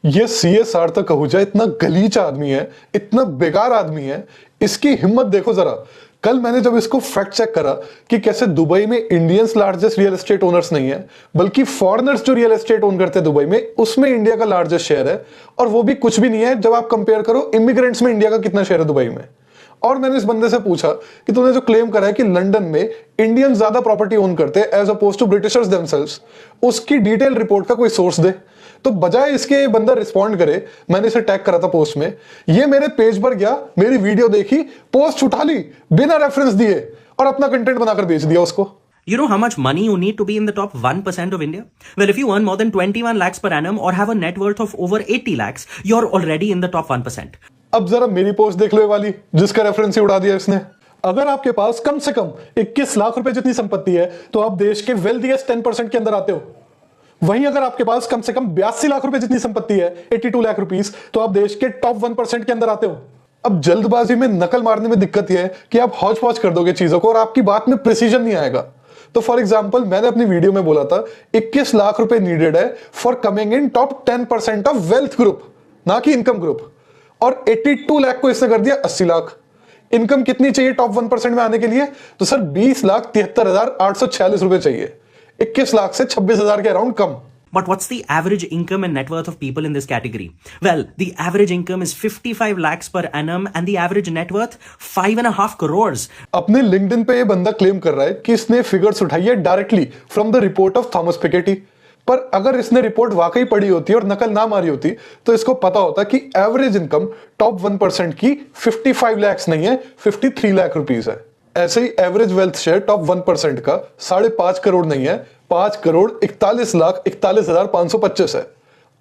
ये सीएसआर तक आहूजा इतना गलीच आदमी है, इतना बेकार आदमी है, इसकी हिम्मत देखो जरा। कल मैंने जब इसको फैक्ट चेक करा कि कैसे दुबई में Indians largest real estate owners नहीं है, बल्कि फॉरेनर्स जो रियल एस्टेट ओन करते हैं दुबई में, उसमें इंडिया का लार्जेस्ट शेयर है, और वो भी कुछ भी नहीं है जब आप कंपेयर करो इमिग्रेंट्स में इंडिया का कितना शेयर है दुबई में। और मैंने इस बंदे से पूछा कि तूने जो क्लेम करा है कि लंदन में इंडियन ज्यादा प्रॉपर्टी ओन करते हैं as oppose to Britishers themselves, उसकी डिटेल रिपोर्ट का कोई सोर्स दे। तो बजाय इसके बंदा रिस्पॉन्ड करे, मैंने इसे टैग करा था पोस्ट में, ये मेरे पेज पर गया, मेरी वीडियो देखी, पोस्ट उठा ली बिना रेफरेंस दिए और अपना कंटेंट बनाकर बेच दिया उसको। You know how much money you need to be in the top 1% of India? Well, if you earn more than 21 lakhs per annum or have a net worth of over 80 lakhs, you're already in the top 1%. अब जरा मेरी post देख लो ये वाली, जिसका reference ही उड़ा दिया इसने। अगर आपके पास कम से कम 21 लाख रुपए जितनी संपत्ति है तो आप देश के वेल्थीएस्ट 10% के अंदर आते हो। वहीं अगर आपके पास कम से कम 82 लाख रुपए जितनी संपत्ति है, 82 लाख रुपीस, तो आप देश के टॉप 1% के अंदर आते हो। अब जल्दबाजी में नकल मारने में दिक्कत यह है कि आप हौच पौच कर दोगे चीजों को और आपकी बात में प्रिसीजन नहीं आएगा। तो फॉर एग्जाम्पल, मैंने अपनी वीडियो में बोला था 21 लाख रुपए नीडेड है for coming in top 10% of wealth group, ना कि इनकम ग्रुप, और 82 लाख को इसने कर दिया 80 लाख। इनकम कितनी चाहिए टॉप 1% में आने के लिए? तो सर 20,73,846 रुपए चाहिए। 21 लाख से 26,000 के around come. But what's the average income and net worth of people in this category? Well, the average income is 55 lakhs per annum and the average net worth 5.5 crores. अपने लिंक्डइन पे ये बंदा claim कर रहा है कि इसने figures उठाई है directly from the report of Thomas Piketty. पर अगर इसने रिपोर्ट वाकई पढ़ी होती और नकल ना मारी होती तो इसको पता होता कि एवरेज इनकम टॉप 1% की 55 लाख नहीं है, 53 लाख रुपीस है। ऐसे ही एवरेज वेल्थ शेयर टॉप 1% का 5.5 करोड़ नहीं है, 5,41,41,525 है।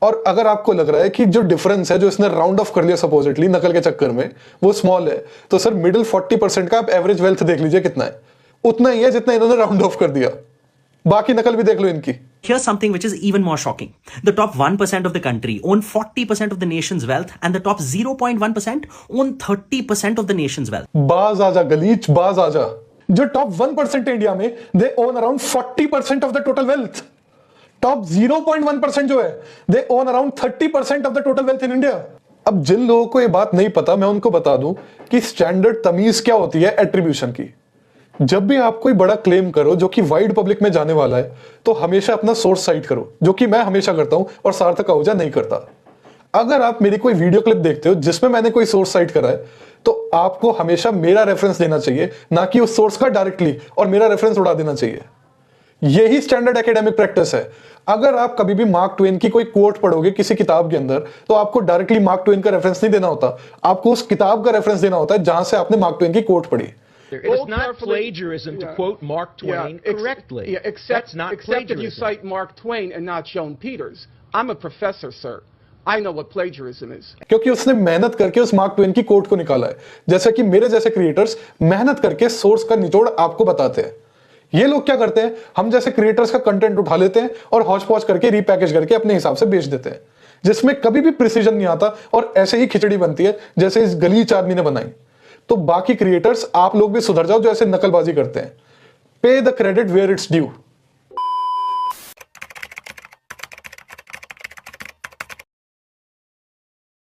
और अगर आपको लग रहा है कि जो डिफरेंस है जो इसने राउंड ऑफ कर लिया सपोजिटली नकल के चक्कर में वो स्मॉल है, तो सर मिडिल 40% का आप एवरेज वेल्थ देख लीजिए कितना है। उतना ही है जितना इन्होंने राउंड ऑफ कर दिया। बाकी नकल भी देख लो इनकी। Here's something which is even more shocking. The top 1% of the country own 40% of the nation's wealth and the top 0.1% own 30% of the nation's wealth. बाज आजा गलीच, बाज आजा। जो टॉप 1% इंडिया में they own around 40% of the total wealth. Top 0.1% जो है they own around 30% of the total wealth in India. अब जिन लोगों को ये बात नहीं पता, मैं उनको बता दूं कि स्टैंडर्ड तमीज क्या होती है एट्रीब्यूशन की। जब भी आप कोई बड़ा क्लेम करो जो कि वाइड पब्लिक में जाने वाला है, तो हमेशा अपना सोर्स साइट करो, जो कि मैं हमेशा करता हूं और सार्थक आहूजा नहीं करता। अगर आप मेरी कोई वीडियो क्लिप देखते हो जिसमें मैंने कोई सोर्स साइट करा है, तो आपको हमेशा मेरा रेफरेंस देना चाहिए, ना कि उस सोर्स का डायरेक्टली, और मेरा रेफरेंस उड़ा देना चाहिए। यही स्टैंडर्ड एकेडमिक प्रैक्टिस है। अगर आप कभी भी मार्क ट्वेन की कोई कोट पढ़ोगे किसी किताब के अंदर, तो आपको डायरेक्टली मार्क ट्वेन का रेफरेंस नहीं देना होता, आपको उस किताब का रेफरेंस देना होता है जहां से आपने मार्क ट्वेन की कोट पढ़ी। It is not plagiarism to quote Mark Twain correctly. Except that you cite Mark Twain and not Joan Peters. I'm a professor, sir. I know what plagiarism is. क्योंकि उसने मेहनत करके उस mark Twain की coat को निकाला है, जैसा कि मेरे जैसे क्रिएटर्स मेहनत करके सोर्स का निचोड़ आपको बताते हैं। ये लोग क्या करते हैं, हम जैसे क्रिएटर्स का कंटेंट उठा लेते हैं और हौच पौच करके रीपैकेज करके अपने हिसाब से बेच देते हैं, जिसमें कभी भी प्रिसीजन नहीं आता और ऐसे ही खिचड़ी बनती है जैसे इस गलीच आदमी ने बनाई। तो बाकी क्रिएटर्स, आप लोग भी सुधर जाओ जो ऐसे नकलबाजी करते हैं। Pay the credit where it's due.